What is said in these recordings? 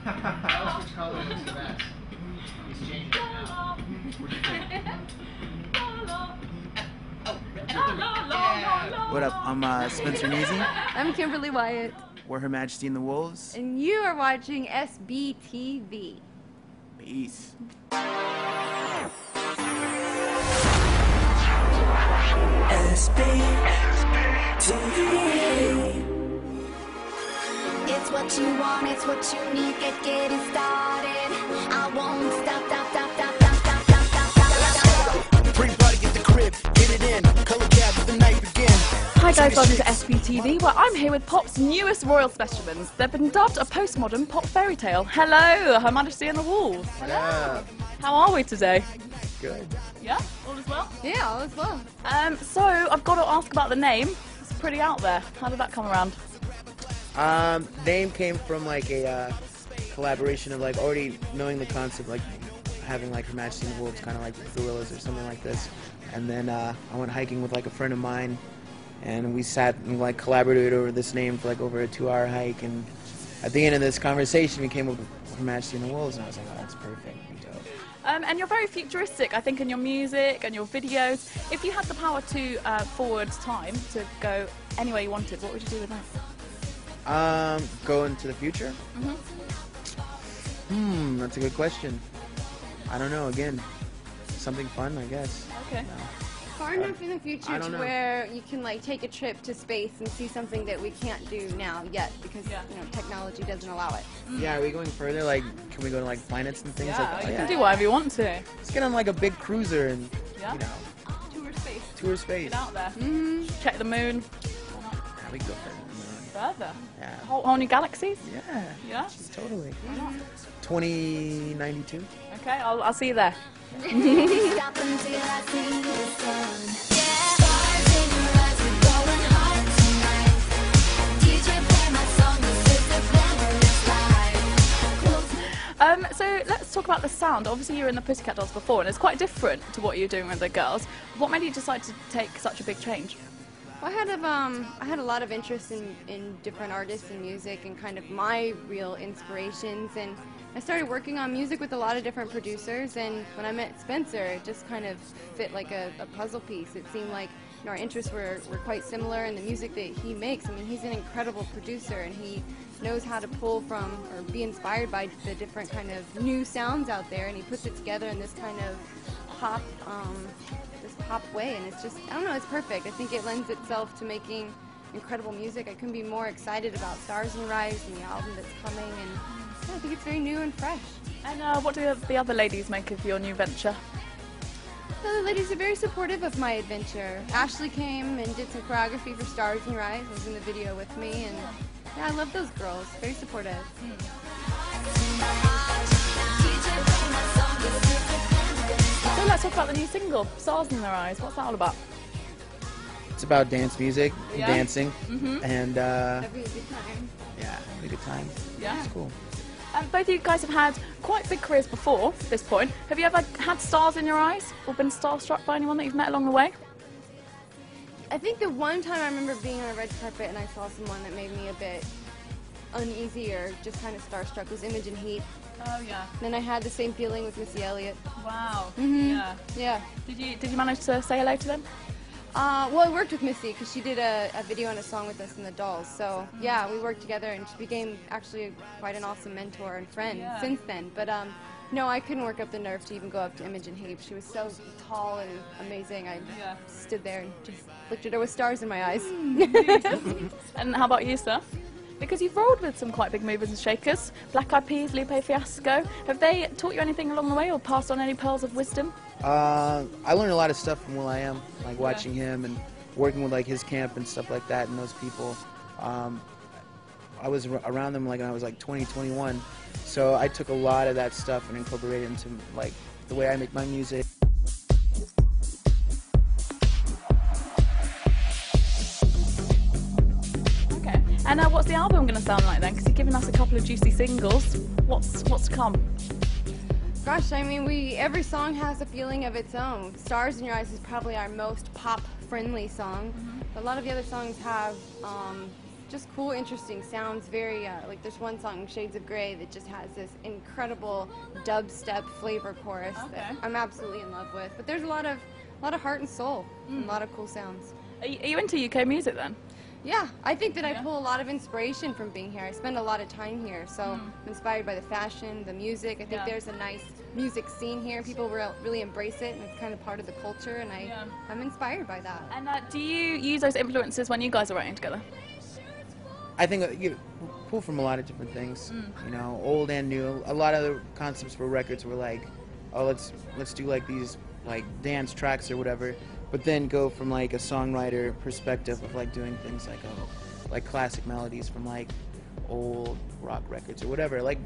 Tell us which color looks the best. He's changing it now. What up? I'm Spencer Neasy. I'm Kimberly Wyatt. We're Her Majesty and the Wolves. And you are watching SBTV. Peace. SBTV. It's what you want, it's what you need, get it started. I won't stop, stop, stop, stop, stop, stop, stop, stop, stop. Everybody get the crib, get it in, color cab, the night begin. Hi guys, welcome to SBTV, where I'm here with pop's newest royal specimens. They've been dubbed a postmodern pop fairy tale. Hello, Her Majesty and the Wolves. Hello. How are we today? Good. Yeah, all is well? Yeah, all is well. So I've got to ask about the name. It's pretty out there. How did that come around? Name came from like a collaboration of like already knowing the concept, like having like Her Majesty and the Wolves, kind of like gorillas or something like this. And then I went hiking with like a friend of mine, and we sat and like collaborated over this name for like over a 2-hour hike. And at the end of this conversation, we came up with Her Majesty and the Wolves, and I was like, oh, that's perfect. And you're very futuristic, I think, in your music and your videos. If you had the power to forward time to go anywhere you wanted, what would you do with that? Go into the future? That's a good question. I don't know, again, something fun, I guess. Okay. Far enough in the future I don't to know. where you can like take a trip to space and see something that we can't do now yet because you know technology doesn't allow it. Yeah, are we going further? Like, can we go to like planets and things like that? You can do whatever you want to. Let's get on like a big cruiser and, you know, Tour space. tour space. Get out there. Check the moon. Yeah, we can go further. Further. Yeah. Whole new galaxies? Yeah. Yeah? Totally. 2092. Okay, I'll see you there. Stop until I see the sun. Stars in your eyes, we're going hard tonight. DJ play my song, this is the glamorous life. So let's talk about the sound. Obviously, you were in the Pussycat Dolls before, and it's quite different to what you're doing with the girls. What made you decide to take such a big change? Well, I had a lot of interest in different artists and music and kind of my real inspirations, and I started working on music with a lot of different producers, and when I met Spencer, it just kind of fit like a puzzle piece. It seemed like our interests were quite similar, and the music that he makes, I mean, he's an incredible producer, and he knows how to pull from or be inspired by the different kind of new sounds out there, and he puts it together in this kind of pop way, and it's just, I don't know, it's perfect. I think it lends itself to making incredible music. I couldn't be more excited about Stars and Rise and the album that's coming, and yeah, I think it's very new and fresh. And what do the other ladies make of your new venture? The ladies are very supportive of my adventure. Ashley came and did some choreography for Stars and Rise, was in the video with me, and yeah, I love those girls, very supportive. So let's talk about the new single, Stars in Their Eyes. What's that all about? It's about dance music, dancing, and Having a good time. yeah, having a good time. Yeah. It's cool. Both of you guys have had quite big careers before this point. Have you ever had stars in your eyes or been starstruck by anyone that you've met along the way? I think the one time I remember being on a red carpet and I saw someone that made me a bit uneasy or just kind of starstruck was Imogen Heap. Oh yeah. Then I had the same feeling with Missy Elliott. Wow. Yeah. Yeah. Did you manage to say hello to them? Well, I worked with Missy because she did a video and a song with us in the Dolls. So yeah, we worked together, and she became actually quite an awesome mentor and friend since then. But no, I couldn't work up the nerve to even go up to Imogen Heap. She was so tall and amazing. I stood there and just looked at her with stars in my eyes. And how about you, sir? Because you've rolled with some quite big movers and shakers. Black Eyed Peas, Lupe Fiasco. Have they taught you anything along the way or passed on any pearls of wisdom? I learned a lot of stuff from will.i.am, like watching him and working with like his camp and stuff like that, and those people. I was around them like when I was like 20, 21, so I took a lot of that stuff and incorporated it into like the way I make my music. Okay. And what's the album going to sound like then? Because you've given us a couple of juicy singles. What's to come? Gosh, I mean, every song has a feeling of its own. Stars in Your Eyes is probably our most pop-friendly song. But a lot of the other songs have just cool, interesting sounds. Very like there's one song, Shades of Grey, that just has this incredible dubstep flavor chorus that I'm absolutely in love with. But there's a lot of heart and soul, and a lot of cool sounds. Are you into UK music then? Yeah, I think that I pull a lot of inspiration from being here. I spend a lot of time here, so I'm inspired by the fashion, the music. I think there's a nice music scene here. People really embrace it, and it's kind of part of the culture, and I'm inspired by that. And do you use those influences when you guys are writing together? I think you pull from a lot of different things, you know, old and new. A lot of the concepts for records were like, oh, let's do like these like dance tracks or whatever, but then go from like a songwriter perspective of like doing things like like classic melodies from like old rock records or whatever, like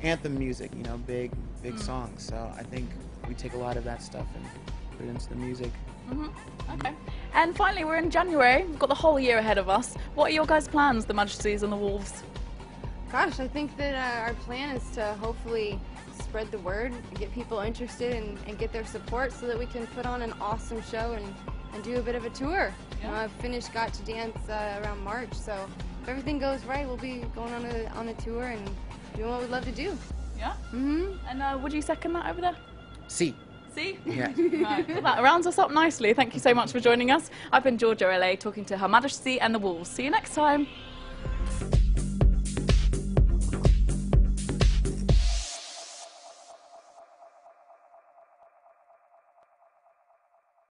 anthem music, you know, big songs. So I think we take a lot of that stuff and put it into the music. Okay. And finally, we're in January. We've got the whole year ahead of us. What are your guys' plans, the Majesties and the Wolves? Gosh, I think that our plan is to hopefully spread the word, get people interested, and get their support so that we can put on an awesome show and do a bit of a tour. You know, I've finished Got to Dance around March, so if everything goes right, we'll be going on a tour and doing what we'd love to do. Yeah? And would you second that over there? See. See? Yeah. Right. Well, that rounds us up nicely. Thank you so much for joining us. I've been Georgia LA talking to Her Majesty and the Wolves. See you next time.